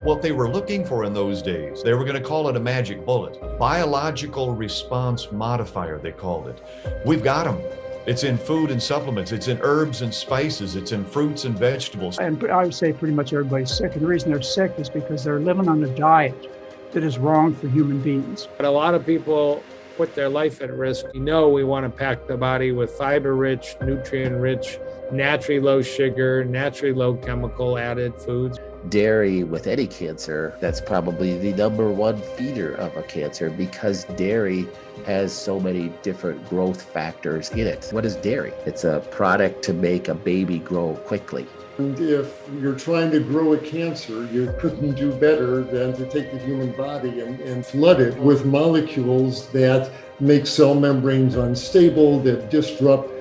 What they were looking for in those days, they were going to call it a magic bullet. Biological response modifier, they called it. We've got them. It's in food and supplements. It's in herbs and spices. It's in fruits and vegetables. And I would say pretty much everybody's sick. And the reason they're sick is because they're living on a diet that is wrong for human beings. But a lot of people put their life at risk. We want to pack the body with fiber-rich, nutrient-rich, naturally low sugar, naturally low chemical added foods. Dairy with any cancer, that's probably the number one feeder of a cancer because dairy has so many different growth factors in it. What is dairy? It's a product to make a baby grow quickly. And if you're trying to grow a cancer, you couldn't do better than to take the human body and flood it with molecules that make cell membranes unstable, that disrupt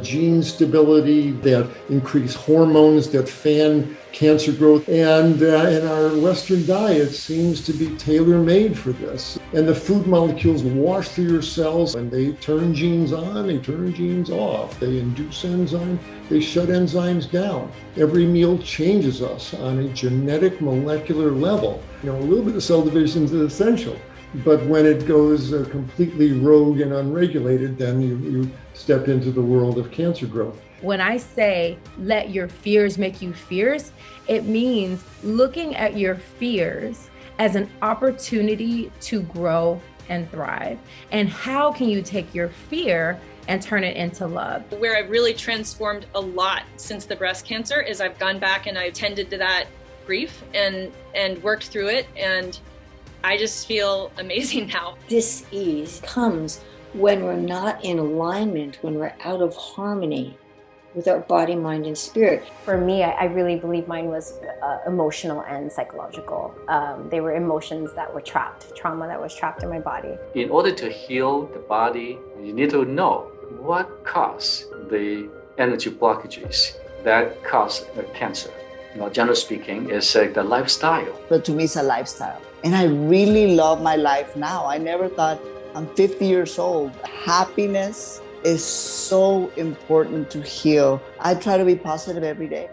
gene stability, that increase hormones that fan cancer growth. And our Western diet seems to be tailor-made for this. And the food molecules wash through your cells and they turn genes on, they turn genes off. They induce enzymes, they shut enzymes down. Every meal changes us on a genetic molecular level. A little bit of cell division is essential. But when it goes completely rogue and unregulated, then you step into the world of cancer growth. When I say let your fears make you fierce, it means looking at your fears as an opportunity to grow and thrive. And how can you take your fear and turn it into love? Where I've really transformed a lot since the breast cancer is I've gone back and I've tended to that grief and worked through it, and I just feel amazing now. Dis-ease comes when we're not in alignment, when we're out of harmony with our body, mind, and spirit. For me, I really believe mine was emotional and psychological. They were emotions that were trapped, trauma that was trapped in my body. In order to heal the body, you need to know what caused the energy blockages that cause cancer. Generally speaking, it's the lifestyle. But to me, it's a lifestyle. And I really love my life now. I never thought I'm 50 years old. Happiness is so important to heal. I try to be positive every day.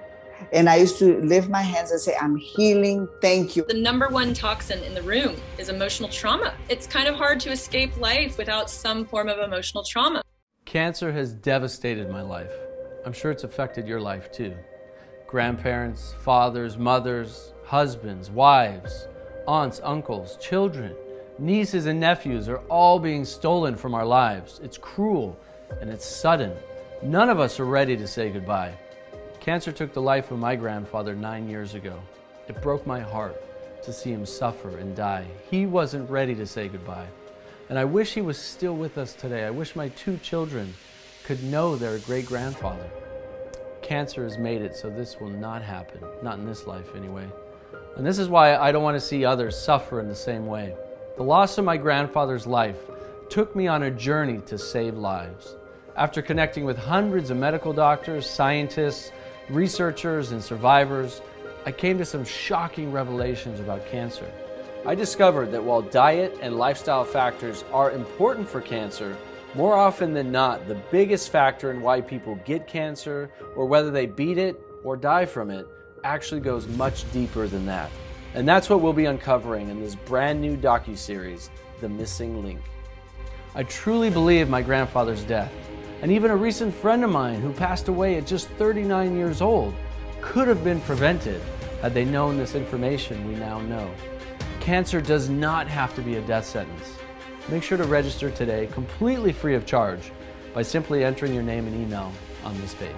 And I used to lift my hands and say, I'm healing, thank you. The number one toxin in the room is emotional trauma. It's kind of hard to escape life without some form of emotional trauma. Cancer has devastated my life. I'm sure it's affected your life too. Grandparents, fathers, mothers, husbands, wives, aunts, uncles, children, nieces and nephews are all being stolen from our lives. It's cruel and it's sudden. None of us are ready to say goodbye. Cancer took the life of my grandfather 9 years ago. It broke my heart to see him suffer and die. He wasn't ready to say goodbye. And I wish he was still with us today. I wish my 2 children could know their great-grandfather. Cancer has made it so this will not happen, not in this life anyway. And this is why I don't want to see others suffer in the same way. The loss of my grandfather's life took me on a journey to save lives. After connecting with hundreds of medical doctors, scientists, researchers, and survivors, I came to some shocking revelations about cancer. I discovered that while diet and lifestyle factors are important for cancer, more often than not, the biggest factor in why people get cancer, or whether they beat it or die from it, actually goes much deeper than that. And that's what we'll be uncovering in this brand new docuseries, The Missing Link. I truly believe my grandfather's death, and even a recent friend of mine who passed away at just 39 years old, could have been prevented had they known this information we now know. Cancer does not have to be a death sentence. Make sure to register today completely free of charge by simply entering your name and email on this page.